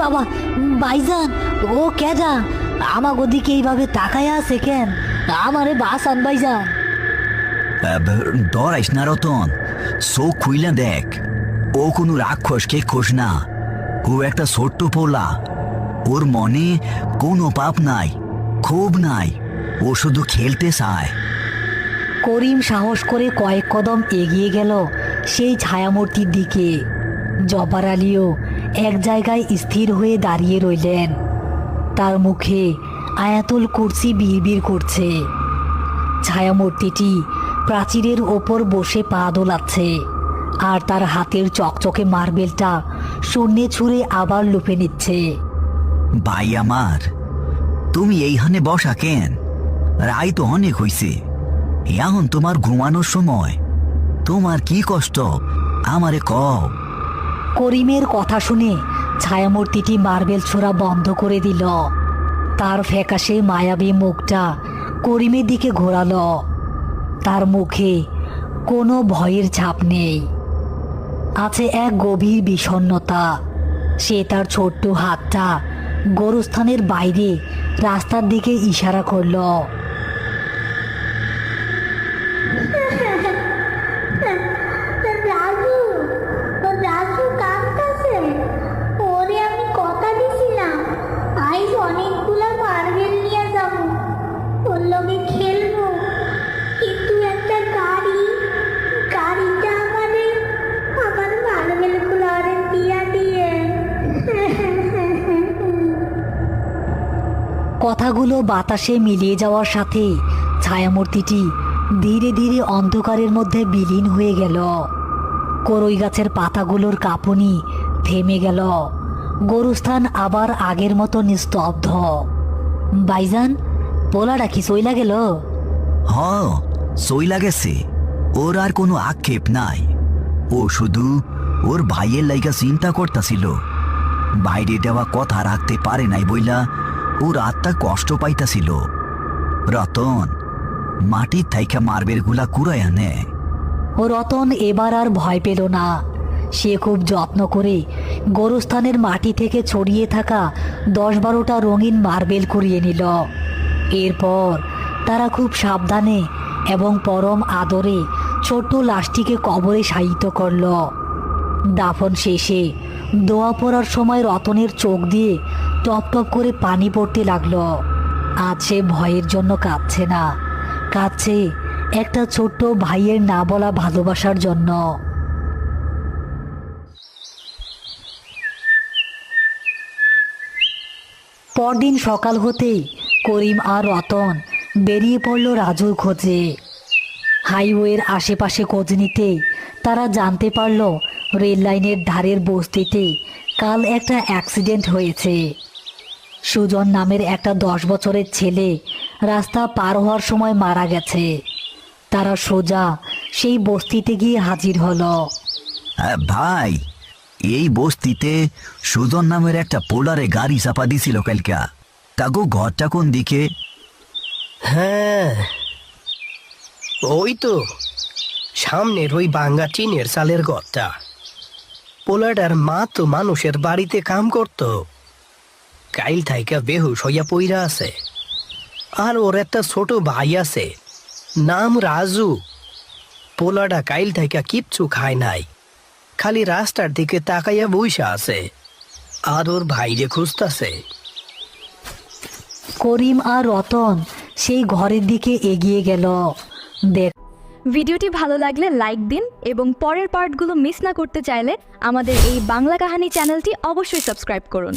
বাবা, ভাইজান, ও কেডা? আমাকে ওদিকে এইভাবে তাকায় আছে কেন? আমারে বাঁচান ভাইজান। ডরাইস না রতন, চোখ খুইলা দেখ। ও কোনো রাক্ষস কে খোঁজ না, ও একটা ছোট্ট পোলা। ওর মনে কোনো পাপ নাই, ক্ষোভ নাই, ও শুধু খেলতে চায়। করিম সাহস করে কয়েক কদম এগিয়ে গেল সেই ছায়ামূর্তির দিকে। জব্বার আলীও এক জায়গায় স্থির হয়ে দাঁড়িয়ে রইলেন। তার মুখে আয়াতুল কুরসি বিড়বিড় করছে। ছায়ামূর্তিটি প্রাচীরের ওপর বসে পা দোলাচ্ছে, আর তার হাতের চকচকে মার্বেলটা শূন্যে ছুঁড়ে আবার লুপে নিচ্ছে। ভাই আমার, তুমি এইখানে বসা কেন? রায় তো অনেক হইছে, এখন তোমার ঘুমানোর সময়। তোমার কি কষ্ট আমারে কও। করিমের কথা শুনে ছায়ামূর্তিটি মার্বেল ছোড়া বন্ধ করে দিল। তার ফ্যাকাশে মায়াবী মুখটা করিমের দিকে ঘোরালো। তার মুখে কোনো ভয়ের ছাপ নেই, আছে এক গভীর বিষণ্ণতা। সে তার ছোট্ট হাতটা গোরস্থানের বাইরে রাস্তার দিকে ইশারা করল। রাজু, রাজু কাঁদতাছে। ওরে আমি কথা দিছিলাম আইজ অনেকগুলা মার্বেল নিয়ে যাবো, ওর লগে খেলবো। কিন্তু একটা গাড়িটা আমার মার্বেল গুলো আরে দিয়া দিয়ে। কথাগুলো বাতাসে মিলিয়ে যাওয়ার সাথে ছায়ামূর্তিটি ধীরে ধীরে অন্ধকারের মধ্যে বিলীন হয়ে গেল। করই গাছের পাতাগুলোর কাঁপুনি থেমে গেল। গোরস্থান আবার আগের মতো নিস্তব্ধ। ভাইজান, পোলাটা কি চইলা গেল? হ, সইলা গেছে। ওর আর কোনো আক্ষেপ নাই। ও শুধু ওর ভাইয়ের লাইগা চিন্তা করতাছিল। বাইরে দেওয়া কথা রাখতে পারে নাই বইলা ওর আত্মা কষ্ট পাইতাছিল। রতন মাটির থাইকা মার্বেল গুলা কুড়াইয়া নেয়। ও রতন এবার আর ভয় পেল না। সে খুব যত্ন করে গোরস্থানের মাটি থেকে ছড়িয়ে থাকা 10-12টা রঙিন মার্বেল কুড়িয়ে নিল। এরপর তারা খুব সাবধানে এবং পরম আদরে ছোট্ট লাশটিকে কবরে শায়িত করল। দাফন শেষে দোয়া পড়ার সময় রতনের চোখ দিয়ে টপ টপ করে পানি পড়তে লাগলো। আজ সে ভয়ের জন্য কাঁদছে না, কাঁদছে একটা ছোট্ট ভাইয়ের না বলা ভালোবাসার জন্য। পরদিন সকাল হতেই করিম আর রতন বেরিয়ে পড়ল রাজুর খোঁজে। হাইওয়ের আশেপাশে খোঁজ নিতেই তারা জানতে পারল রেল লাইনের ধারের বস্তিতে কাল একটা অ্যাক্সিডেন্ট হয়েছে। সুজন নামের একটা 10 বছরের ছেলে রাস্তা পার হওয়ার সময় মারা গেছে। তারা সোজা সেই বস্তিতে গিয়ে হাজির হলো। ভাই, এই বস্তিতে সুজন নামের একটা পোলারে গাড়ি চাপা দিছিল কালকা। তাগো ঘরটা কোন দিকে? হ্যাঁ, ওই তো সামনের ওই ভাঙ্গা টিনের চালের ঘরটা। পোলাটার মা তো মানুষের বাড়িতে কাম করত, কাইল থাইকা বেহুশ হইয়া পইরা আছে। আর ওর একটা ছোট ভাই আছে, নাম রাজু। পোলাটা কাইল থাইকা কিচ্ছু খায় নাই, খালি রাস্তার দিকে তাকাইয়া বইসা আছে, আর ওর ভাইরে খুঁজতাছে। করিম আর রতন সেই ঘরের দিকে এগিয়ে গেল। ভিডিওটি ভালো লাগলে লাইক দিন এবং পরের পার্টগুলো মিস না করতে চাইলে আমাদের এই বাংলা কাহিনী চ্যানেলটি অবশ্যই সাবস্ক্রাইব করুন।